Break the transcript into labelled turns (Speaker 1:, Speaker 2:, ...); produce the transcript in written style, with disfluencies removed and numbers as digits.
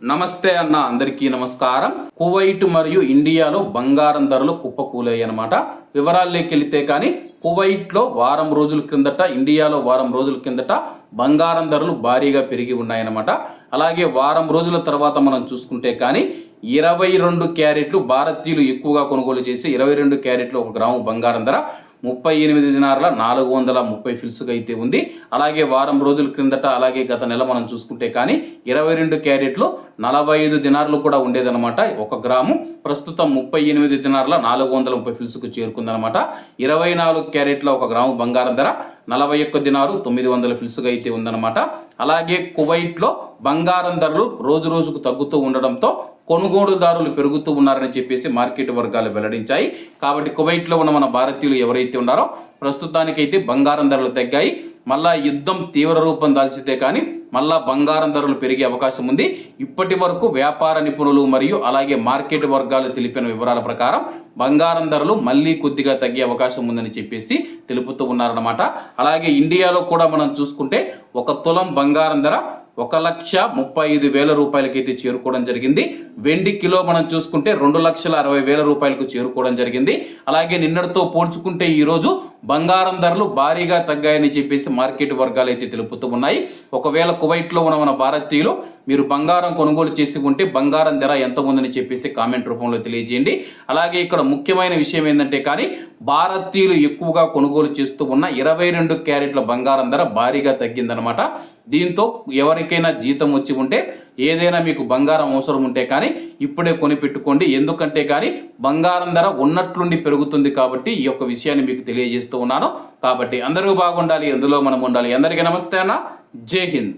Speaker 1: నమస్తే అన్న, అందరికీ నమస్కారం. కువైట్ మరియు ఇండియాలో బంగారం ధరలు కుప్పకూలాయి అన్నమాట. వివరాల్లోకి వెళితే కానీ కువైట్లో వారం రోజుల కిందట, ఇండియాలో వారం రోజుల కిందట బంగారం ధరలు భారీగా పెరిగి ఉన్నాయన్నమాట. అలాగే వారం రోజుల తర్వాత మనం చూసుకుంటే కానీ 22 క్యారెట్లు భారతీయులు ఎక్కువగా కొనుగోలు చేసి 22 క్యారెట్లు 1 గ్రాము బంగారం ధర 38 దినార్ల 430 ఫిల్స్గా అయితే ఉంది. అలాగే వారం రోజుల క్రిందట, అలాగే గత నెల మనం చూసుకుంటే కానీ 22 క్యారెట్లు 45 దినార్లు కూడా ఉండేదన్నమాట. 1 గ్రాము ప్రస్తుతం 38 దినార్ల 430 ఫిల్స్కు చేరుకుందనమాట. 24 క్యారెట్ల 1 గ్రాము బంగారం ధర 41 దినారు 900 ఫిల్స్గా అయితే ఉందన్నమాట. అలాగే కువైట్లో బంగారం ధరలు రోజు రోజుకు తగ్గుతూ ఉండడంతో కొనుగోలుదారులు పెరుగుతూ ఉన్నారని చెప్పేసి మార్కెట్ వర్గాలు వెల్లడించాయి. కాబట్టి కువైట్లో ఉన్న మన భారతీయులు ఎవరైతే ఉన్నారో ప్రస్తుతానికైతే బంగారం ధరలు తగ్గాయి. మళ్ళా యుద్ధం తీవ్ర రూపం దాల్చితే కానీ మళ్ళా బంగారం ధరలు పెరిగే అవకాశం ఉంది. ఇప్పటి వరకు వ్యాపార నిపుణులు మరియు అలాగే మార్కెట్ వర్గాలు తెలిపిన వివరాల ప్రకారం బంగారం ధరలు మళ్ళీ కొద్దిగా తగ్గే అవకాశం ఉందని చెప్పేసి తెలుపుతూ ఉన్నారన్నమాట. అలాగే ఇండియాలో కూడా మనం చూసుకుంటే 1 తులం బంగారం ధర 1,35,000 రూపాయలకైతే చేరుకోవడం జరిగింది. వెండి కిలో మనం చూసుకుంటే 2,60,000 రూపాయలకు చేరుకోవడం జరిగింది. అలాగే నిన్నటితో పోల్చుకుంటే ఈరోజు బంగారం ధరలు భారీగా తగ్గాయని చెప్పేసి మార్కెట్ వర్గాలు అయితే తెలుపుతూ ఉన్నాయి. ఒకవేళ కువైట్లో ఉన్న మన భారతీయులు మీరు బంగారం కొనుగోలు చేసి ఉంటే బంగారం ధర ఎంత ఉందని చెప్పేసి కామెంట్ రూపంలో తెలియజేయండి. అలాగే ఇక్కడ ముఖ్యమైన విషయం ఏంటంటే కానీ భారతీయులు ఎక్కువగా కొనుగోలు చేస్తూ ఉన్న 22 క్యారెట్ల బంగారం ధర భారీగా తగ్గిందనమాట. దీంతో ఎవరికైనా జీతం వచ్చి ఉంటే, ఏదైనా మీకు బంగారం అవసరం ఉంటే కానీ ఇప్పుడే కొనిపెట్టుకోండి. ఎందుకంటే కానీ బంగారం ధర ఉన్నట్లుండి పెరుగుతుంది. కాబట్టి ఈ యొక్క విషయాన్ని మీకు తెలియజేస్తూ ఉన్నాను. కాబట్టి అందరూ బాగుండాలి, అందులో మనం ఉండాలి. అందరికీ నమస్తే అన్న, జై హింద్.